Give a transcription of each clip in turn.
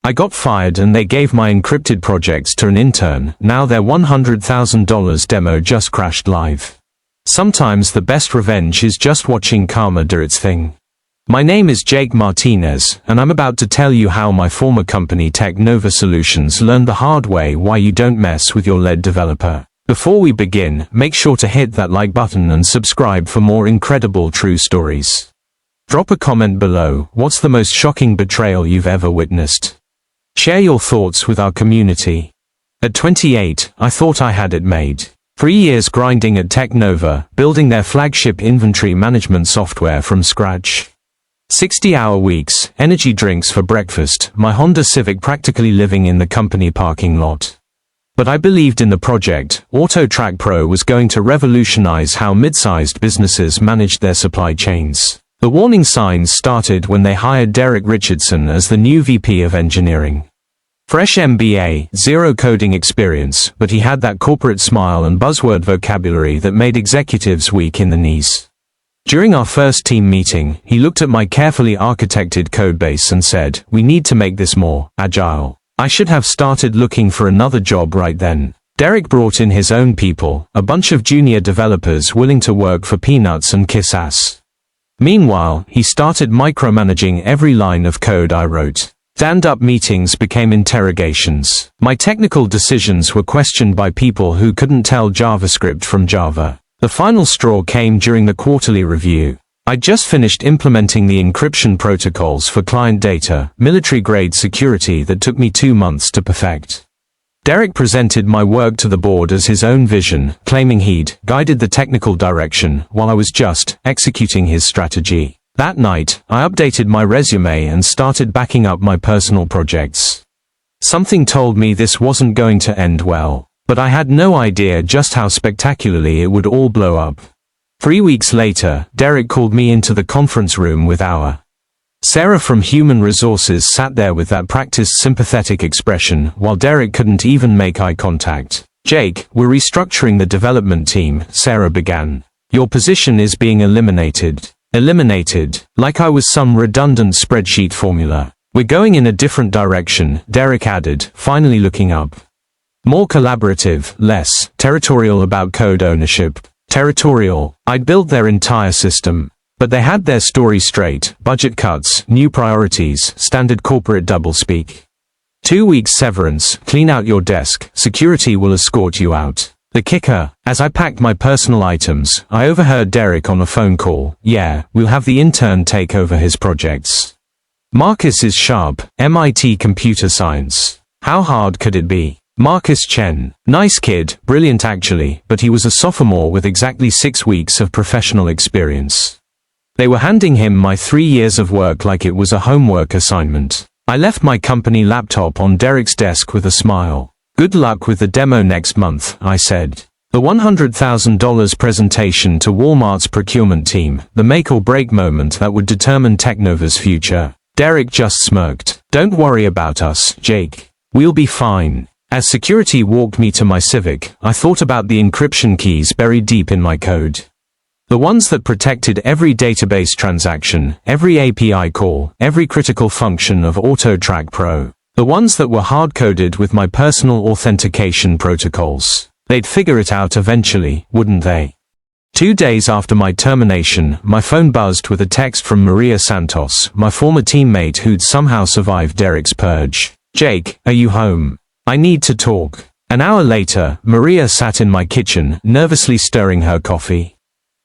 I got fired and they gave my encrypted projects to an intern. Now their $100,000 demo just crashed live. Sometimes the best revenge is just watching karma do its thing. My name is Jake Martinez, and I'm about to tell you how my former company Tech Nova Solutions learned the hard way why you don't mess with your lead developer. Before we begin, make sure to hit that like button and subscribe for more incredible true stories. Drop a comment below. What's the most shocking betrayal you've ever witnessed? Share your thoughts with our community. At 28, I thought I had it made. 3 years grinding at Tech Nova, building their flagship inventory management software from scratch. 60-hour weeks, energy drinks for breakfast, my Honda Civic practically living in the company parking lot. But I believed in the project. AutoTrack Pro was going to revolutionize how mid-sized businesses managed their supply chains. The warning signs started when they hired Derek Richardson as the new VP of Engineering. Fresh MBA, zero coding experience, but he had that corporate smile and buzzword vocabulary that made executives weak in the knees. During our first team meeting, he looked at my carefully architected codebase and said, "We need to make this more agile." I should have started looking for another job right then. Derek brought in his own people, a bunch of junior developers willing to work for peanuts and kiss ass. Meanwhile, he started micromanaging every line of code I wrote. Stand-up meetings became interrogations. My technical decisions were questioned by people who couldn't tell JavaScript from Java. The final straw came during the quarterly review. I'd just finished implementing the encryption protocols for client data, military-grade security that took me 2 months to perfect. Derek presented my work to the board as his own vision, claiming he'd guided the technical direction while I was just executing his strategy. That night, I updated my resume and started backing up my personal projects. Something told me this wasn't going to end well, but I had no idea just how spectacularly it would all blow up. 3 weeks later, Derek called me into the conference room with our Sarah from Human Resources sat there with that practiced sympathetic expression, while Derek couldn't even make eye contact. "Jake, we're restructuring the development team," Sarah began. "Your position is being eliminated." Eliminated, like I was some redundant spreadsheet formula. "We're going in a different direction," Derek added, finally looking up. "More collaborative, less territorial about code ownership." Territorial. I'd built their entire system. But they had their story straight: budget cuts, new priorities, standard corporate doublespeak. 2 weeks severance, clean out your desk, security will escort you out. The kicker, as I packed my personal items, I overheard Derek on a phone call. "Yeah, we'll have the intern take over his projects. Marcus is sharp, MIT computer science." How hard could it be? Marcus Chen. Nice kid, brilliant actually, but he was a sophomore with exactly 6 weeks of professional experience. They were handing him my 3 years of work like it was a homework assignment. I left my company laptop on Derek's desk with a smile. "Good luck with the demo next month," I said. The $100,000 presentation to Walmart's procurement team, the make-or-break moment that would determine Tech Nova's future. Derek just smirked. "Don't worry about us, Jake. We'll be fine." As security walked me to my Civic, I thought about the encryption keys buried deep in my code. The ones that protected every database transaction, every API call, every critical function of AutoTrack Pro. The ones that were hard-coded with my personal authentication protocols. They'd figure it out eventually, wouldn't they? 2 days after my termination, my phone buzzed with a text from Maria Santos, my former teammate who'd somehow survived Derek's purge. "Jake, are you home? I need to talk." An hour later, Maria sat in my kitchen, nervously stirring her coffee.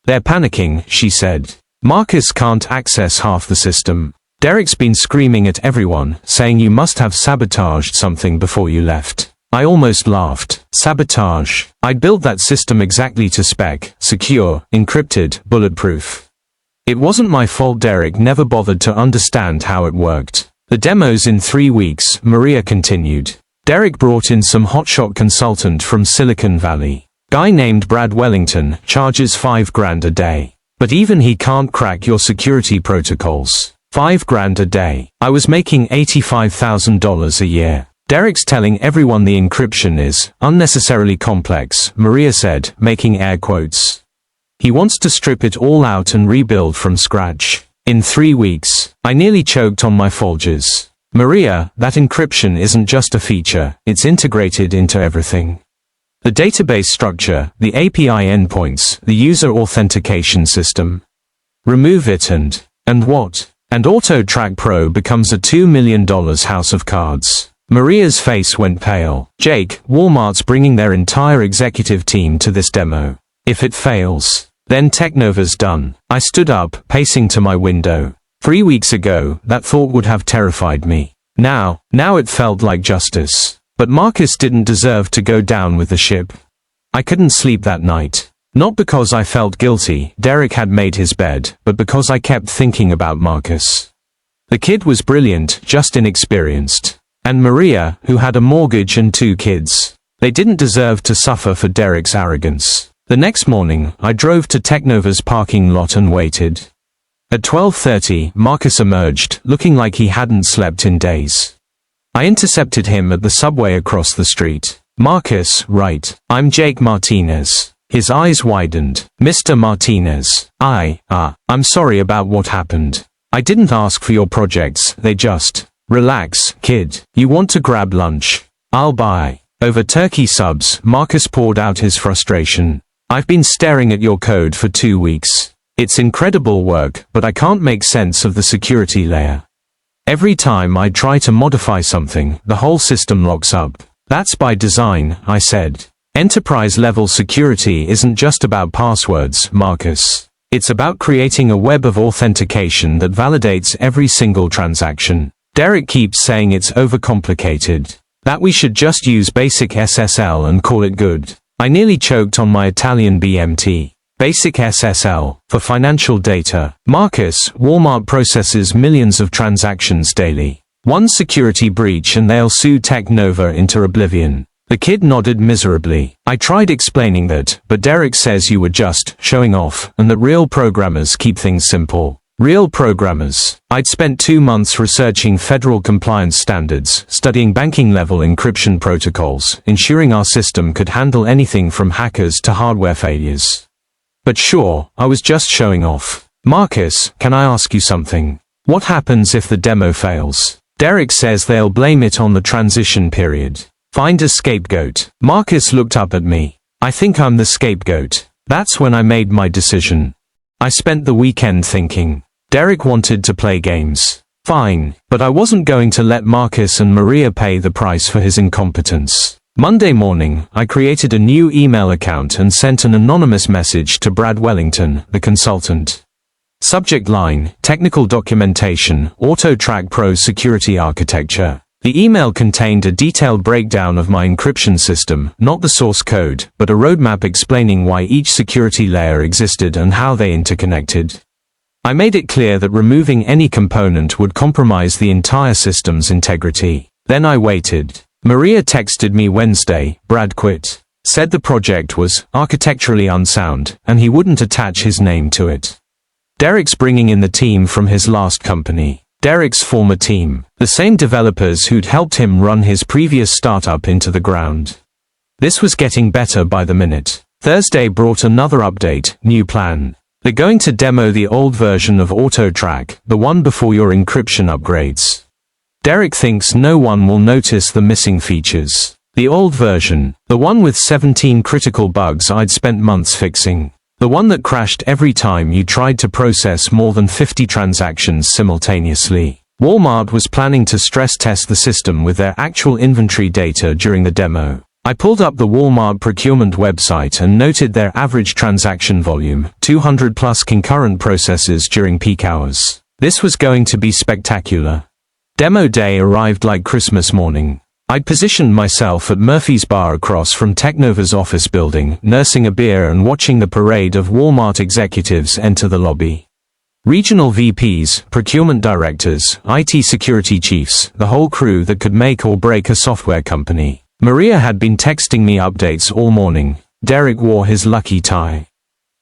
"They're panicking," she said. "Marcus can't access half the system. Derek's been screaming at everyone, saying you must have sabotaged something before you left." I almost laughed. Sabotage. I'd built that system exactly to spec: secure, encrypted, bulletproof. It wasn't my fault Derek never bothered to understand how it worked. "The demo's in 3 weeks, Maria continued. Derek brought in some hotshot consultant from Silicon Valley. Guy named Brad Wellington, charges $5,000 a day. But even he can't crack your security protocols. $5,000 a day. I was making $85,000 a year. Derek's telling everyone the encryption is unnecessarily complex, Maria said, making air quotes. He wants to strip it all out and rebuild from scratch. In 3 weeks, I nearly choked on my Folgers. Maria, that encryption isn't just a feature, it's integrated into everything. The database structure, the API endpoints, the user authentication system. Remove it and what? And AutoTrack Pro becomes a $2 million house of cards. Maria's face went pale. Jake, Walmart's bringing their entire executive team to this demo. If it fails, then Technova's done. I stood up, pacing to my window. 3 weeks ago, that thought would have terrified me. Now it felt like justice. But Marcus didn't deserve to go down with the ship. I couldn't sleep that night. Not because I felt guilty, Derek had made his bed, but because I kept thinking about Marcus. The kid was brilliant, just inexperienced. And Maria, who had a mortgage and 2 kids. They didn't deserve to suffer for Derek's arrogance. The next morning, I drove to Technova's parking lot and waited. At 12:30, Marcus emerged, looking like he hadn't slept in days. I intercepted him at the subway across the street. Marcus, right. I'm Jake Martinez. His eyes widened. Mr. Martinez. I'm sorry about what happened. I didn't ask for your projects, they just... Relax, kid. You want to grab lunch? I'll buy. Over turkey subs, Marcus poured out his frustration. I've been staring at your code for 2 weeks. It's incredible work, but I can't make sense of the security layer. Every time I try to modify something, the whole system locks up. That's by design, I said. Enterprise-level security isn't just about passwords, Marcus. It's about creating a web of authentication that validates every single transaction. Derek keeps saying it's overcomplicated. That we should just use basic SSL and call it good. I nearly choked on my Italian BMT. Basic SSL, for financial data. Marcus, Walmart processes millions of transactions daily. One security breach and they'll sue Technova into oblivion. The kid nodded miserably. I tried explaining that, but Derek says you were just showing off, and that real programmers keep things simple. Real programmers. I'd spent 2 months researching federal compliance standards, studying banking-level encryption protocols, ensuring our system could handle anything from hackers to hardware failures. But sure, I was just showing off. Marcus, can I ask you something? What happens if the demo fails? Derek says they'll blame it on the transition period. Find a scapegoat. Marcus looked up at me. I think I'm the scapegoat. That's when I made my decision. I spent the weekend thinking. Derek wanted to play games. Fine, but I wasn't going to let Marcus and Maria pay the price for his incompetence. Monday morning, I created a new email account and sent an anonymous message to Brad Wellington, the consultant. Subject line, Technical Documentation, AutoTrack Pro Security Architecture. The email contained a detailed breakdown of my encryption system, not the source code, but a roadmap explaining why each security layer existed and how they interconnected. I made it clear that removing any component would compromise the entire system's integrity. Then I waited. Maria texted me Wednesday, Brad quit. Said the project was architecturally unsound, and he wouldn't attach his name to it. Derek's bringing in the team from his last company. Derek's former team. The same developers who'd helped him run his previous startup into the ground. This was getting better by the minute. Thursday brought another update, new plan. They're going to demo the old version of AutoTrack, the one before your encryption upgrades. Derek thinks no one will notice the missing features. The old version, the one with 17 critical bugs I'd spent months fixing. The one that crashed every time you tried to process more than 50 transactions simultaneously. Walmart was planning to stress test the system with their actual inventory data during the demo. I pulled up the Walmart procurement website and noted their average transaction volume, 200 plus concurrent processes during peak hours. This was going to be spectacular. Demo day arrived like Christmas morning. I'd positioned myself at Murphy's Bar across from Technova's office building, nursing a beer and watching the parade of Walmart executives enter the lobby. Regional VPs, procurement directors, IT security chiefs, the whole crew that could make or break a software company. Maria had been texting me updates all morning. Derek wore his lucky tie.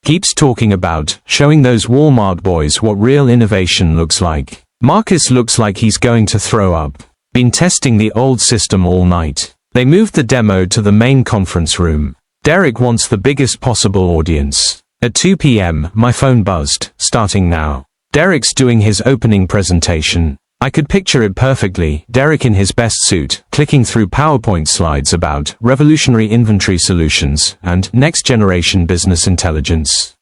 Keeps talking about showing those Walmart boys what real innovation looks like. Marcus looks like he's going to throw up. Been testing the old system all night. They moved the demo to the main conference room. Derek wants the biggest possible audience. At 2 p.m., my phone buzzed, starting now. Derek's doing his opening presentation. I could picture it perfectly, Derek in his best suit, clicking through PowerPoint slides about revolutionary inventory solutions and next-generation business intelligence.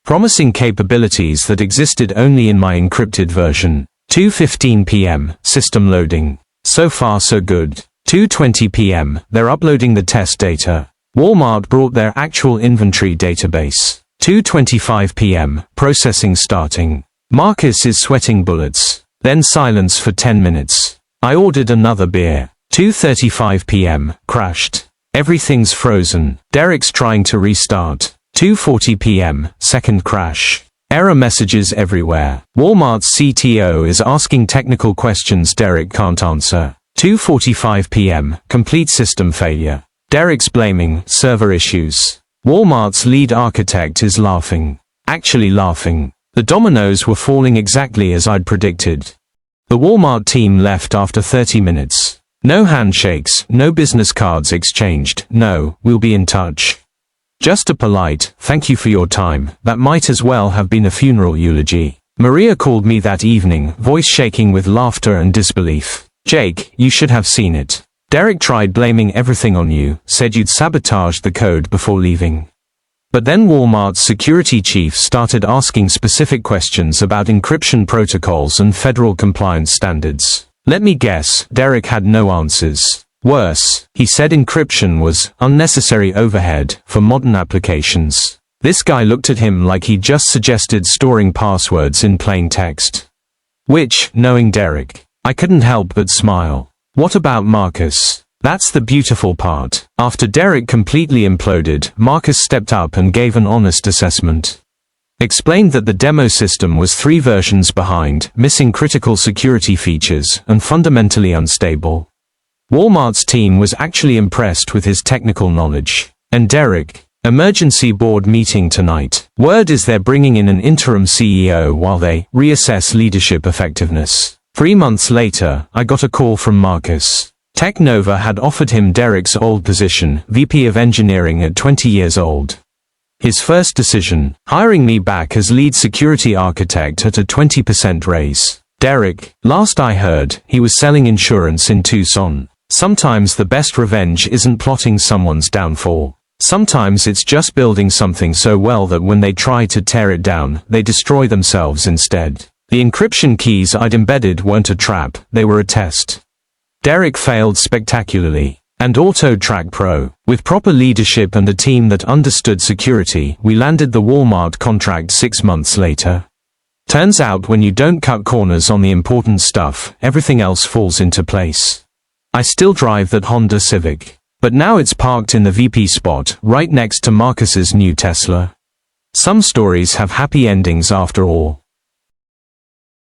Promising capabilities that existed only in my encrypted version. 2:15 p.m., system loading. So far so good. 2:20 p.m., they're uploading the test data. Walmart brought their actual inventory database. 2:25 p.m., processing starting. Marcus is sweating bullets. Then silence for 10 minutes. I ordered another beer. 2:35 p.m., crashed. Everything's frozen. Derek's trying to restart. 2:40 p.m., second crash. Error messages everywhere. Walmart's CTO is asking technical questions Derek can't answer. 2:45 p.m., complete system failure. Derek's blaming server issues. Walmart's lead architect is laughing. Actually laughing. The dominoes were falling exactly as I'd predicted. The Walmart team left after 30 minutes. No handshakes, no business cards exchanged, no, we'll be in touch. Just a polite, thank you for your time, that might as well have been a funeral eulogy. Maria called me that evening, voice shaking with laughter and disbelief. Jake, you should have seen it. Derek tried blaming everything on you, said you'd sabotaged the code before leaving. But then Walmart's security chief started asking specific questions about encryption protocols and federal compliance standards. Let me guess, Derek had no answers. Worse, he said encryption was unnecessary overhead for modern applications. This guy looked at him like he'd just suggested storing passwords in plain text. Which, knowing Derek, I couldn't help but smile. What about Marcus? That's the beautiful part. After Derek completely imploded, Marcus stepped up and gave an honest assessment. Explained that the demo system was 3 versions behind, missing critical security features, and fundamentally unstable. Walmart's team was actually impressed with his technical knowledge. And Derek, emergency board meeting tonight. Word is they're bringing in an interim CEO while they reassess leadership effectiveness. 3 months later, I got a call from Marcus. Technova had offered him Derek's old position, VP of Engineering at 20 years old. His first decision, hiring me back as lead security architect at a 20% raise. Derek, last I heard, he was selling insurance in Tucson. Sometimes the best revenge isn't plotting someone's downfall. Sometimes it's just building something so well that when they try to tear it down, they destroy themselves instead. The encryption keys I'd embedded weren't a trap, they were a test. Derek failed spectacularly. And AutoTrack Pro. With proper leadership and a team that understood security, we landed the Walmart contract 6 months later. Turns out when you don't cut corners on the important stuff, everything else falls into place. I still drive that Honda Civic. But now it's parked in the VP spot, right next to Marcus's new Tesla. Some stories have happy endings after all.